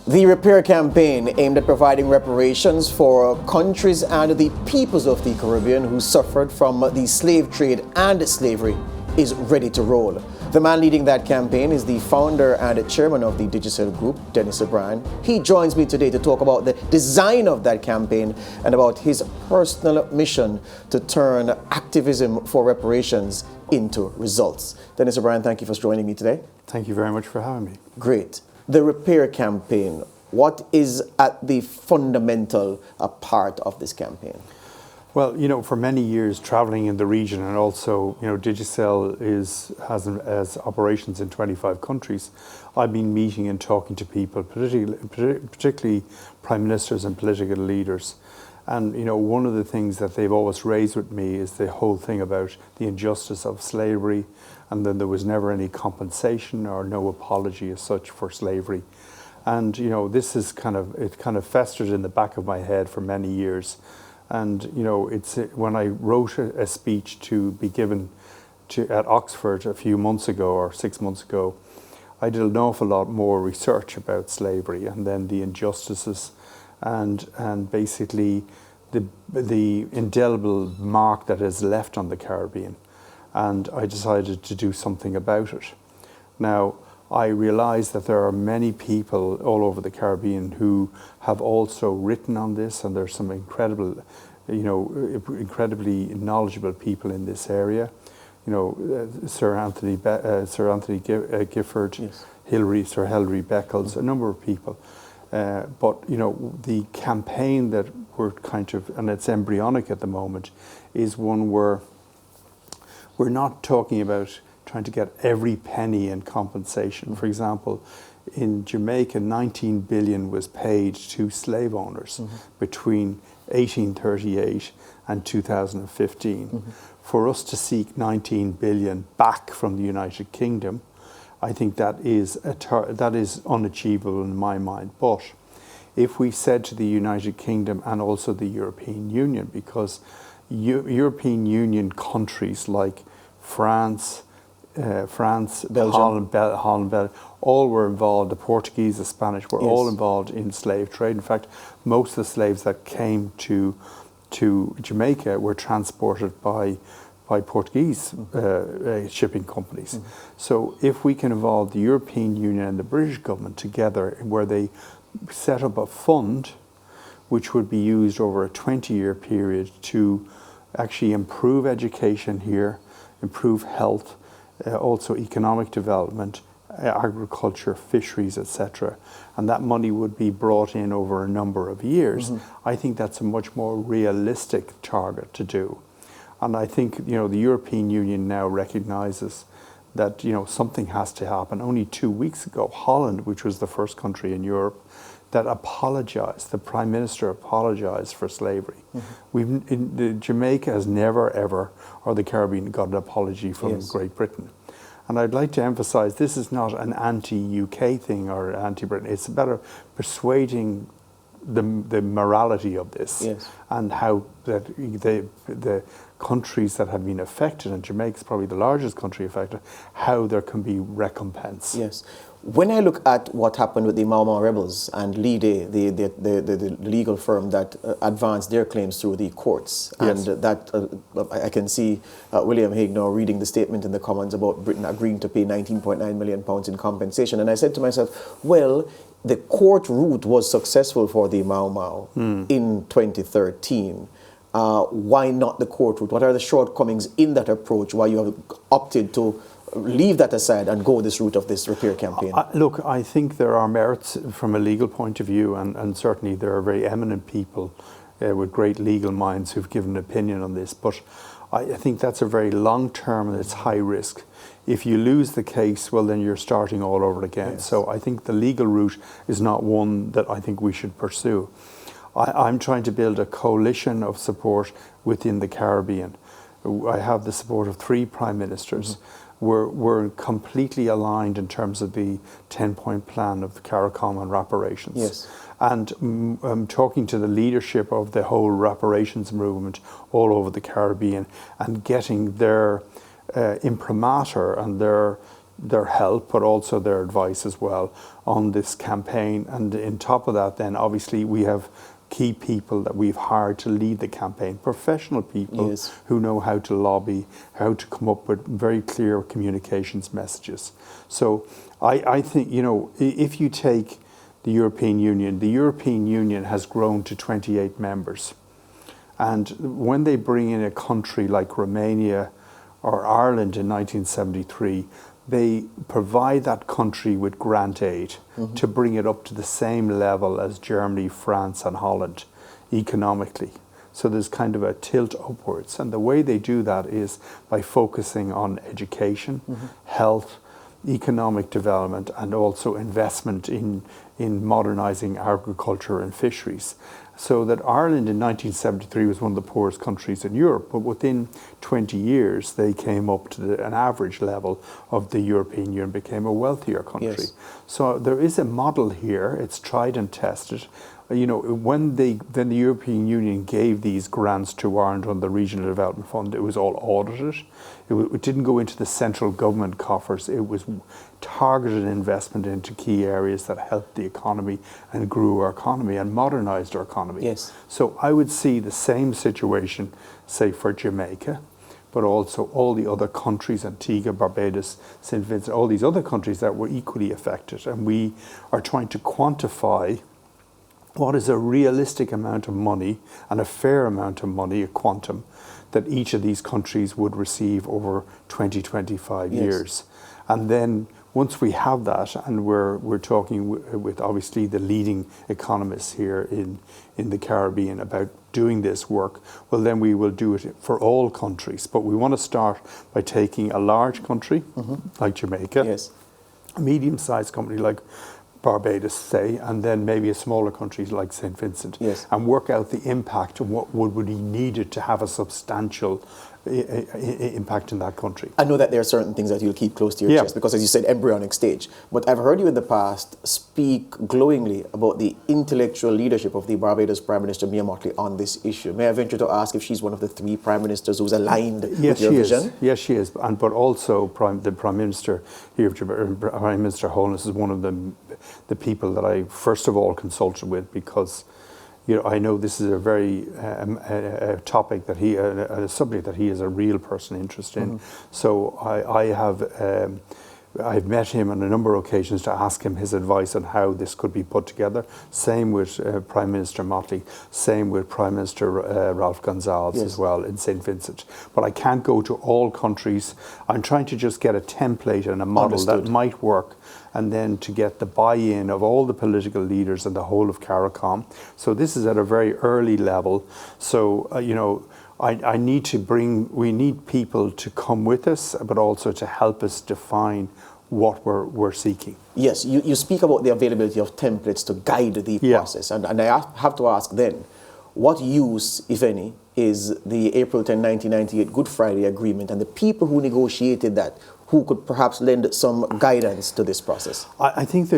The repair campaign aimed at providing reparations for countries and the peoples of the Caribbean who suffered from the slave trade and slavery is ready to roll. The man leading that campaign is the founder and chairman of the Digital Group, Denis O'Brien. He joins me today to talk about the design of that campaign and about his personal mission to turn activism for reparations into results. Denis O'Brien, thank you for joining me today. Thank you very much for having me. Great. The repair campaign, what is at the fundamental part of this campaign? Well, you know, for many years traveling in the region, and also, you know, Digicel has operations in 25 countries. I've been meeting and talking to people, particularly prime ministers and political leaders. And, you know, one of the things that they've always raised with me is the whole thing about the injustice of slavery, and then there was never any compensation or no apology as such for slavery. And, you know, this is kind of festered in the back of my head for many years. And, you know, when I wrote a speech to be given at Oxford a few months ago or 6 months ago, I did an awful lot more research about slavery and then the injustices and basically the indelible mark that is left on the Caribbean. And I decided to do something about it. Now, I realize that there are many people all over the Caribbean who have also written on this, and there's some incredibly knowledgeable people in this area. You know, Sir Anthony Gifford, yes. Sir Hilary Beckles, a number of people. But, you know, the campaign that we're and it's embryonic at the moment, is one where we're not talking about trying to get every penny in compensation. For example, in Jamaica, 19 billion was paid to slave owners between 1838 and 2015. For us to seek 19 billion back from the United Kingdom, I think that is unachievable in my mind. But if we said to the United Kingdom and also the European Union, because European Union countries like France, Belgium. Holland, Belgium, all were involved. The Portuguese, the Spanish were all involved in slave trade. In fact, most of the slaves that came to Jamaica were transported by Portuguese shipping companies. So if we can involve the European Union and the British government together, where they set up a fund which would be used over a 20-year period to actually improve education here, improve health, also economic development, agriculture, fisheries, etc. And that money would be brought in over a number of years. I think that's a much more realistic target to do. And I think, you know, the European Union now recognizes that, you know, something has to happen. Only 2 weeks ago, Holland, which was the first country in Europe that apologized, the Prime Minister apologized for slavery. Jamaica has never, ever, or the Caribbean, got an apology from Great Britain. And I'd like to emphasize, this is not an anti-UK thing or anti-Britain. It's about persuading the morality of this and how that the countries that have been affected, and Jamaica is probably the largest country affected, how there can be recompense. Yes. When I look at what happened with the Mau Mau rebels and Lide, the legal firm that advanced their claims through the courts, and that I can see William Hague now reading the statement in the Commons about Britain agreeing to pay £19.9 million in compensation. And I said to myself, well, the court route was successful for the Mau Mau in 2013. Why not the court route? What are the shortcomings in that approach? Why you have opted to leave that aside and go this route of this repair campaign? Look, I think there are merits from a legal point of view, and certainly there are very eminent people with great legal minds who've given an opinion on this. But I think that's a very long term and it's high risk. If you lose the case, well, then you're starting all over again. So I think the legal route is not one that I think we should pursue. I'm trying to build a coalition of support within the Caribbean. I have the support of 3 prime ministers. we're completely aligned in terms of the 10-point plan of the CARICOM on reparations. Yes. And I'm talking to the leadership of the whole reparations movement all over the Caribbean and getting their imprimatur and their help, but also their advice as well on this campaign. And on top of that, then obviously we have key people that we've hired to lead the campaign, professional people Yes. who know how to lobby, how to come up with very clear communications messages. So I think, you know, if you take the European Union has grown to 28 members. And when they bring in a country like Romania or Ireland in 1973, they provide that country with grant aid to bring it up to the same level as Germany, France and Holland economically. So there's kind of a tilt upwards. And the way they do that is by focusing on education, health, economic development and also investment in modernising agriculture and fisheries. So that Ireland in 1973 was one of the poorest countries in Europe, but within 20 years they came up to an average level of the European Union, became a wealthier country. Yes. So there is a model here, it's tried and tested. You know, when the European Union gave these grants to Ireland on the Regional Development Fund, it was all audited. It didn't go into the central government coffers. It was targeted investment into key areas that helped the economy and grew our economy and modernised our economy. Yes. So I would see the same situation, say, for Jamaica, but also all the other countries, Antigua, Barbados, St. Vincent, all these other countries that were equally affected. And we are trying to quantify what is a realistic amount of money and a fair amount of money, a quantum, that each of these countries would receive over 20, 25 years. And then once we have that, and we're talking with obviously the leading economists here in the Caribbean about doing this work, well then we will do it for all countries. But we want to start by taking a large country like Jamaica, a medium-sized country like Barbados, say, and then maybe a smaller country like St. Vincent, and work out the impact of what would be needed to have a substantial impact in that country. I know that there are certain things that you'll keep close to your chest because, as you said, embryonic stage. But I've heard you in the past speak glowingly about the intellectual leadership of the Barbados Prime Minister, Mia Mottley, on this issue. May I venture to ask if she's one of the 3 Prime Ministers who's aligned with your vision? Yes, she is. But also the Prime Minister here, Prime Minister Holness, is one of the people that I first of all consulted with, because you know, I know this is a very a topic that a subject that he is a real person interested in. So I've met him on a number of occasions to ask him his advice on how this could be put together. Same with Prime Minister Mottley, same with Prime Minister Ralph Gonsalves as well in St. Vincent. But I can't go to all countries. I'm trying to just get a template and a model that might work, and then to get the buy-in of all the political leaders and the whole of CARICOM. So this is at a very early level. So, you know, we need people to come with us, but also to help us define what we're seeking. Yes, you speak about the availability of templates to guide the process. And I have to ask then, what use, if any, is the April 10, 1998 Good Friday Agreement and the people who negotiated that, who could perhaps lend some guidance to this process? I think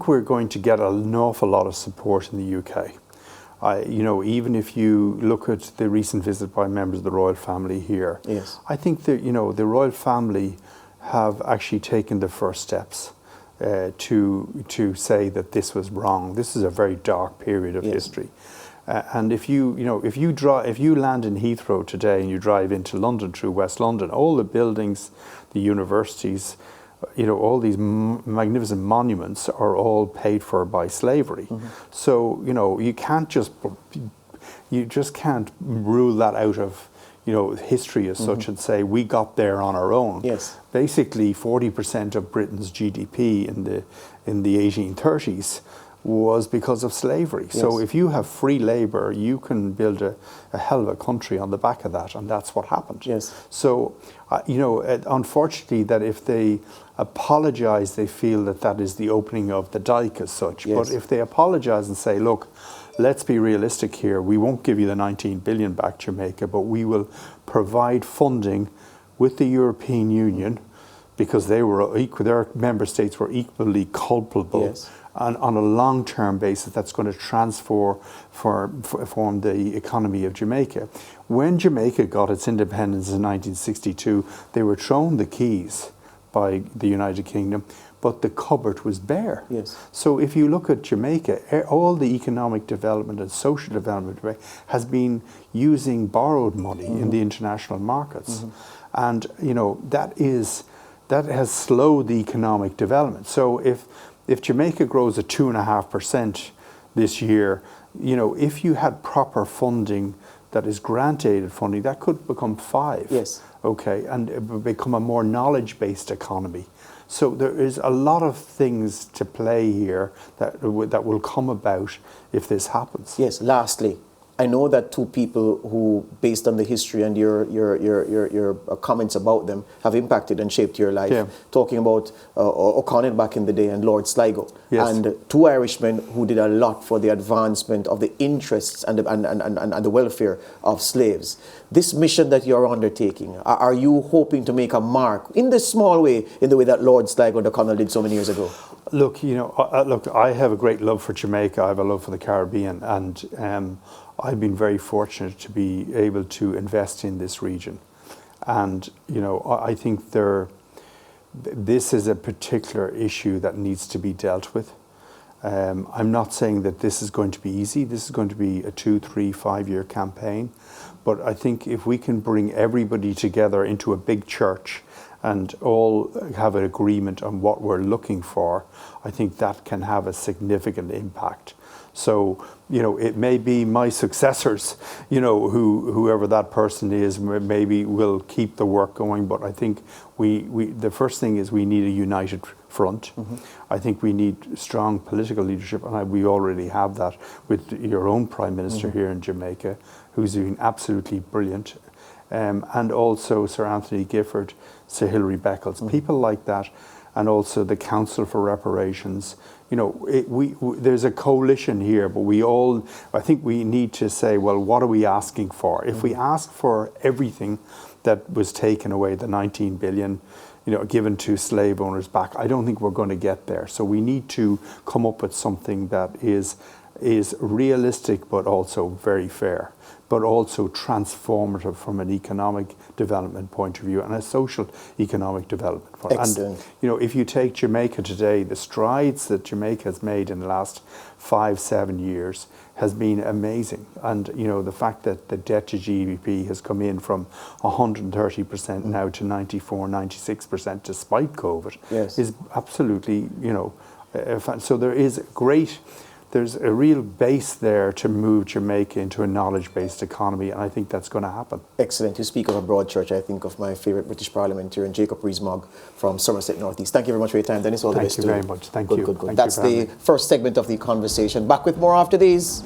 we're going to get an awful lot of support in the UK. You know, even if you look at the recent visit by members of the royal family here, I think that, you know, the royal family have actually taken the first steps to say that this was wrong. This is a very dark period of history. And if you land in Heathrow today and you drive into London through West London, all the buildings, the universities, you know, all these magnificent monuments are all paid for by slavery. So, you know, you just can't rule that out of, you know, history as such and say we got there on our own. Basically, 40% of Britain's GDP in the 1830s was because of slavery. So if you have free labour, you can build a hell of a country on the back of that, and that's what happened. So, you know, unfortunately, that if they apologise, they feel that is the opening of the dike as such. But if they apologise and say, look, let's be realistic here, we won't give you the 19 billion back, Jamaica, but we will provide funding with the European Union because they were their member states were equally culpable. Yes. And on a long-term basis, that's going to transform the economy of Jamaica. When Jamaica got its independence in 1962, they were thrown the keys by the United Kingdom, but the cupboard was bare. Yes. So if you look at Jamaica, all the economic development and social development has been using borrowed money in the international markets. And, you know, that has slowed the economic development. So if Jamaica grows at 2.5% this year, you know, if you had proper funding that is grant aided funding, that could become 5. Yes. Okay, and it would become a more knowledge-based economy. So there is a lot of things to play here that will come about if this happens. Yes. Lastly, I know that two people who, based on the history and your comments about them, have impacted and shaped your life. Yeah. Talking about O'Connell back in the day and Lord Sligo. Yes. And two Irishmen who did a lot for the advancement of the interests and the welfare of slaves. This mission that you're undertaking, are you hoping to make a mark in this small way, in the way that Lord Sligo and O'Connell did so many years ago? Look, you know, I have a great love for Jamaica. I have a love for the Caribbean, and I've been very fortunate to be able to invest in this region. And, you know, I think this is a particular issue that needs to be dealt with. I'm not saying that this is going to be easy. This is going to be a 2, 3, 5-year campaign. But I think if we can bring everybody together into a big church and all have an agreement on what we're looking for, I think that can have a significant impact. So, you know, it may be my successors, you know, whoever that person is, maybe will keep the work going. But I think the first thing is we need a united front. I think we need strong political leadership, and we already have that with your own Prime Minister here in Jamaica, who's been absolutely brilliant. And also Sir Anthony Gifford, Sir Hilary Beckles, people like that, and also the Council for Reparations. You know, there's a coalition here, but I think we need to say, well, what are we asking for? If we ask for everything that was taken away, the 19 billion, you know, given to slave owners back, I don't think we're going to get there. So we need to come up with something that is realistic, but also very fair, but also transformative from an economic development point of view and a social economic development point. Excellent. And, you know, if you take Jamaica today, the strides that Jamaica has made in the last 5-7 years has been amazing. And, you know, the fact that the debt to GDP has come in from 130% now to 94-96% despite COVID is absolutely, you know, so there's a real base there to move Jamaica into a knowledge-based economy, and I think that's going to happen. Excellent. You speak of a broad church. I think of my favourite British parliamentarian, Jacob Rees-Mogg from Somerset North East. Thank you very much for your time, Dennis. All the best to you. Thank you very much. Tthank you. Good. That's the first segment of the conversation. Back with more after these.